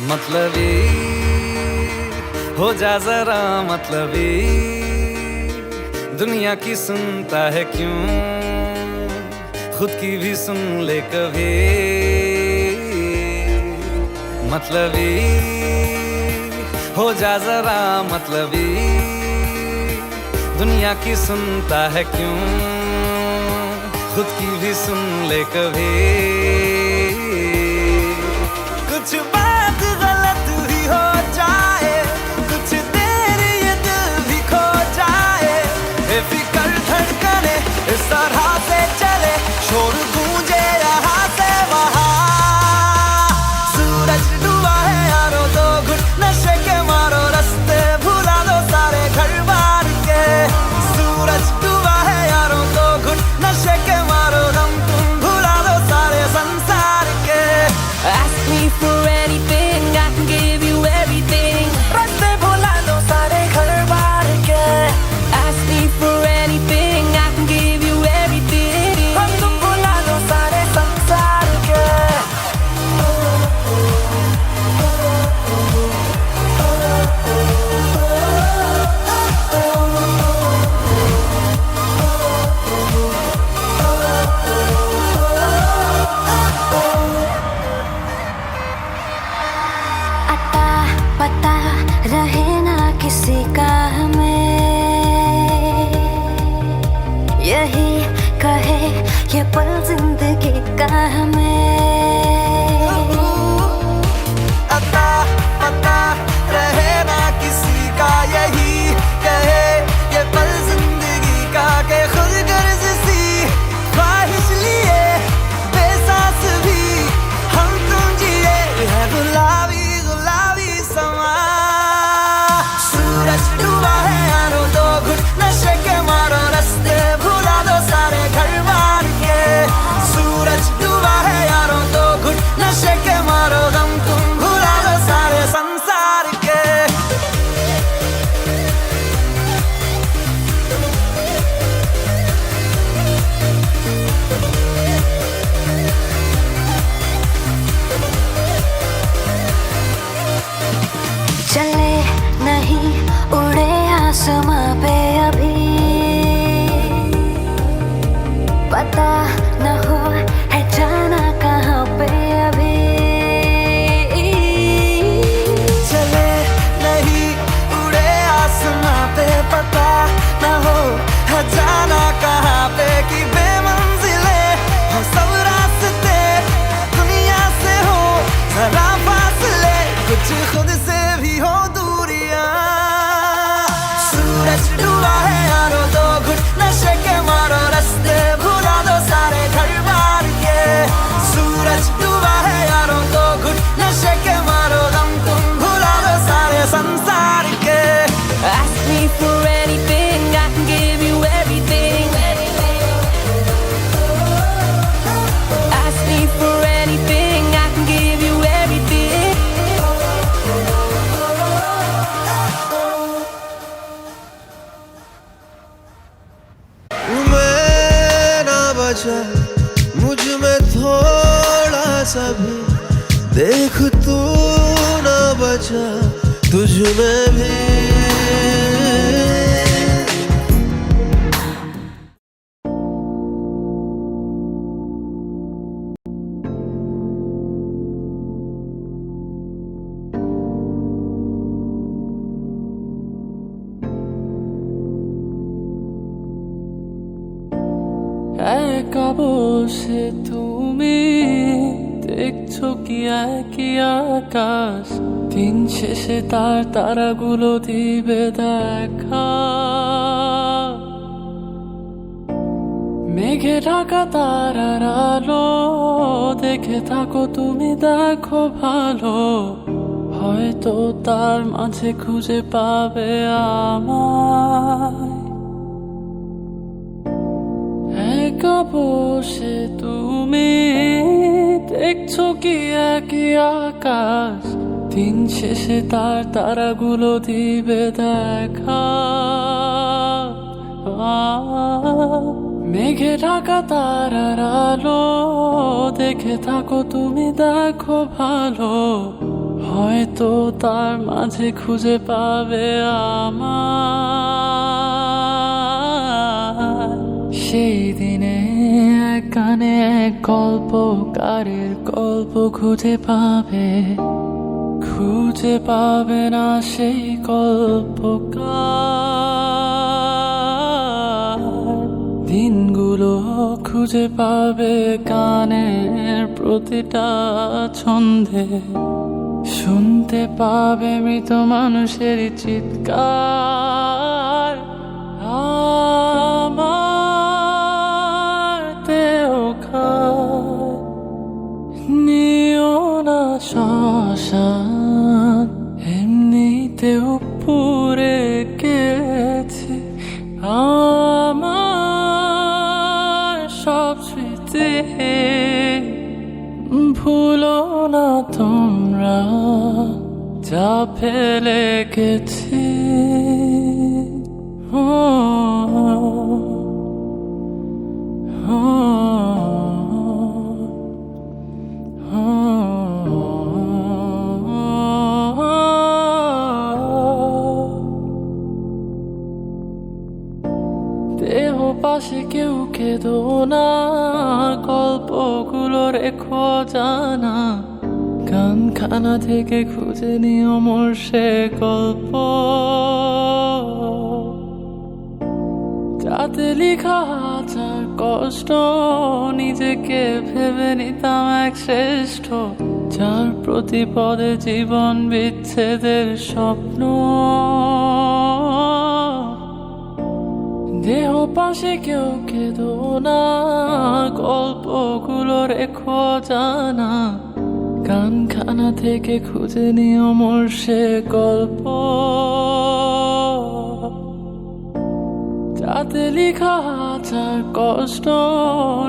मतलबी हो जा जरा मतलबी, दुनिया की सुनता है क्यों, खुद की भी सुन ले कभी। मतलबी हो जा जरा मतलबी, दुनिया की सुनता है क्यों, खुद की भी सुन ले कभी। कुछ बात गलत भी हो जाए, कुछ देर ये दिल भी खो जाए, बेफिक्र धड़कने इस तरह से चले, शोर गूंजे यहाँ से वहाँ। सूरज डूबा है यारो, दो घुट नशे के मारो, रास्ते भुला दो सारे घर बार के। सूरज डूबा है यारो, दो घुट नशे के मारो, दम तुम भुला दो सारे संसार के। Ask me for anything, I can give you everything. रास्ते भुला दो सारे घर बार के। Ask me for anything, I can give you everything. हम तुम भुला दो सारे संसार के। अता पता रहे ना किसी का हमें, यही कहे ये पल जिंदगी का हमें। अता पता रहे ना किसी का, यही कहे ये पल जिंदगी का, के खुद गर्ज सी ख्वाहिश लिए बेसास भी हम तुम जिए है गुलाबी गुलाबी समा। सूरज डूबा है यारो, दो घुट नशे के मारो, रास्ते भुला दो सारे घर बार के। सूरज डूबा है यारो, दो घुट नशे के मारो, दम तुम भुला दो सारे संसार के। चले नहीं उड़े आसमां पे अभी, पता न हो है जाना कहाँ पे अभी। चले नहीं उड़े आसमां पे, पता न हो है जाना कहाँ पे, कि बेमंजिले हो सब रास्ते, दुनिया से हो जरा फासले, कुछ खुद से भी हो दूरियां। सूरज डूबा है यारो, दो घुट नशे के मारो, रास्ते भुला दो सारे घर बार के। सूरज डूबा है यारो, दो घुट नशे के मारो, दम तुम भुला दो सारे संसार के। Ask me for anything, I can give you everything. Ask me for anything, I can give you everything. मैं ना बचा मुझ में थोड़ा सा भी, देख तू ना बचा तुझ में भी। একা বসে তুমি দেখছো কি একই আকাশ, দিন শেষে তার তারাগুলো দিবে দেখা। মেঘে ঢাকা তারার আলো দেখে থাকো তুমি, দেখো ভালো, হয়তো তার মাঝে খুঁজে পাবে আমায়। একা বসে তুমি দেখছো কি একই আকাশ, দিন শেষে তার তারাগুলো দিবে দেখা। মেঘে ঢাকা তারার আলো দেখে থাকো তুমি, দেখো ভালো, হয়তো তার মাঝে খুঁজে পাবে আমার সেই দিনে এক গানে এক গল্পকারের গল্প খুঁজে পাবে না সেই গল্পকার দিনগুলো খুঁজে পাবে গানের প্রতিটা ছন্দে শুনতে পাবে মৃত মানুষের চিৎকার আমার দেহ খায় নিও না শ্মশান এমনিতেও পুড়ে গেছে আমার সব স্মৃতি ভুলো না তোমরা যা ফেলে গেছি দেহ পাশে কেউ কেঁদো না গল্পগুলো রেখো জানা গানখানা থেকে খুঁজে নিও মোর সে গল্প যাতে লিখা হাজার কষ্ট নিজেকে ভেবে নিতাম এক শ্রেষ্ঠ যার প্রতি পদে জীবন বিচ্ছেদের স্বপ্ন দেহ পাশে কেউ কেঁদো না গল্পগুলো রেখো জানা গানখানা থেকে খুঁজে নিও মোর সে গল্প যাতে লিখা হাজার কষ্ট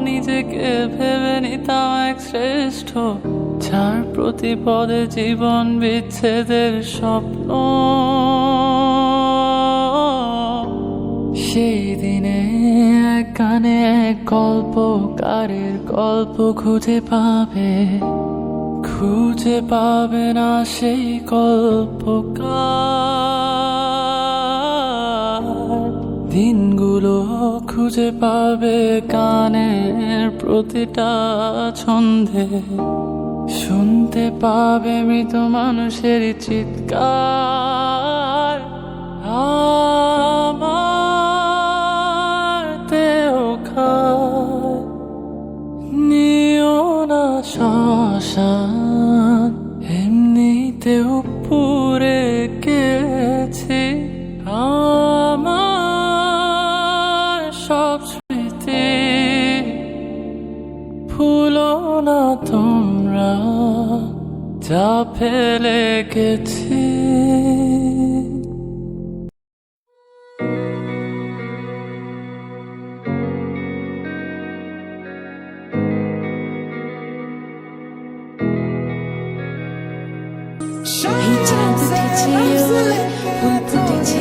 নিজেকে ভেবে নিতাম এক শ্রেষ্ঠ যার প্রতি পদে জীবন বিচ্ছেদের স্বপ্ন সেই দিনে এক গানে এক গল্পকারের গল্প খুঁজে পাবে না সেই গল্পকার দিনগুলো খুঁজে পাবে গানের প্রতিটা ছন্দে শুনতে পাবে মৃত মানুষের চিৎকার আমার দেহ খায় নিও না শ্মশান এমনিতেও পুড়ে গেছে আমার সব স্মৃতি ভুলো না তোমরা যা ফেলে গেছি এই চাঁদ উঠেছে ফুল ফুটেছে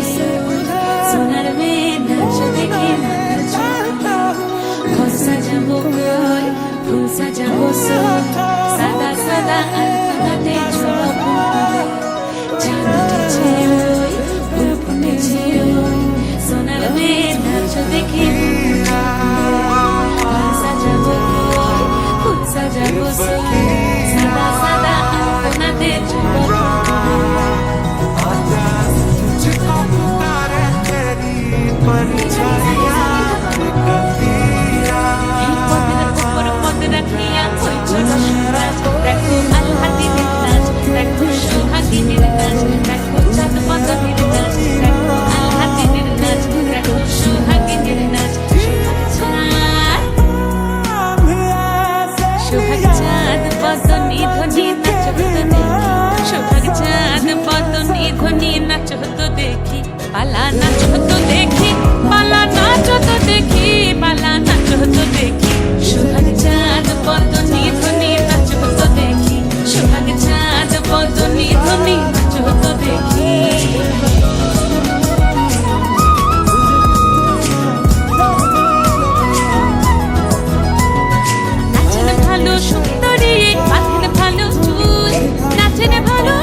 সোনার মেয়ে নাচ দেখে ঘর সাজাবো ঘর ফুল সাজাবো সাদা সাদা আলপনাতে ঝোলাবো চাঁদ উঠেছে ফুল ফুটেছে সোনার মেয়ে নাচ দেখে ঘর সাজাবো ঘর ফুল সাজাবো সাদা সাদা আলপনাতে ঝোলাবো পালা নাচ তো দেখি পালা নাচ তো দেখি পালা নাচ তো দেখি সোহাগ চাঁদ বদনি ধ্বনি নাচ তো দেখি সোহাগ চাঁদ বদনি ধ্বনি নাচ তো দেখি নাচেন ভালো সুন্দরী বাঁধেন ভালো চুল নাচেন ভালো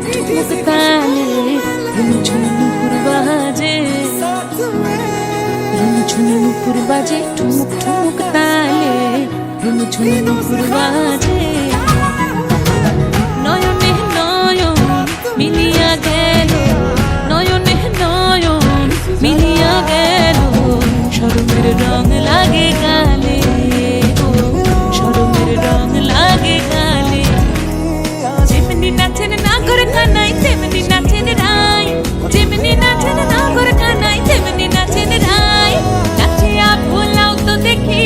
ठुमुक ताले झुनु नुपुर बाजे झुनु नुपुर बाजे ठुमुक ठुमुक ताले झुनु नुपुर बाजे নয়নে নয়ন মিলিয়া গেল নয়নে নয়ন মিলিয়া গেল শরমের রং লাগে গালে শরমের রং লাগে গালে যেমনি নাচেন না করে কানাই তেমনি নাচেন রাই যেমনি নাচেন না করে কানাই তেমনি নাচেন রাই নাচিয়া ভোলাও তো দেখি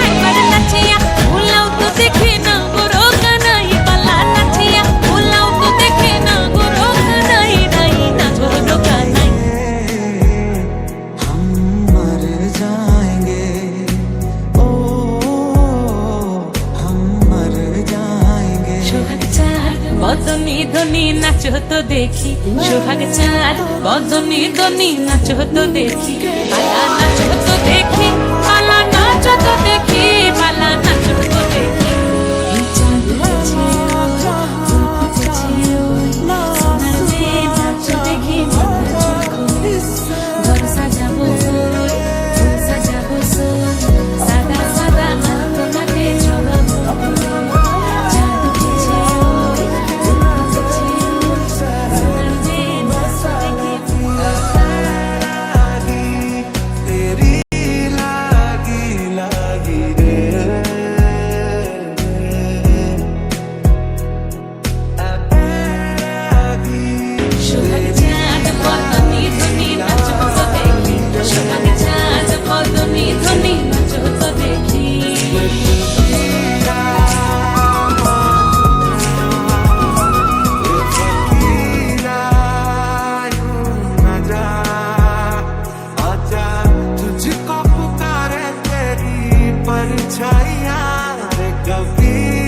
একবার নাচিয়া ভোলাও তো দেখি না গোরো কানাই পালা নাচিয়া ভোলাও তো দেখি না গোরো কানাই নাই না গোরো কানাই हम मर जाएंगे ओ हम मर जाएंगे সোহাগ চাঁদ বদনি ধনি নাচো তো দেখি সোহাগ চাঁদ বদনি ধনি নাচো তো দেখি পালা নাচো তো দেখি পালা নাচো তো দেখি পালা নাচো তো দেখি এই চাঁদ উঠেছে সোনার যে নাচো দেখি ঘর সাজাবো ফুল সাজাবো সোল সাদা সাদা তোমাকে ছড়াবো চাঁদ উঠেছে সোনার যে নাচো দেখি तेरी लागी लागी रे সোহাগ চাঁদ বদনি ধনি নাচো তো দেখি সোহাগ চাঁদ বদনি ধনি নাচো তো দেখি आजा तुझको पुकारे तेरी परछाइयां रे कभी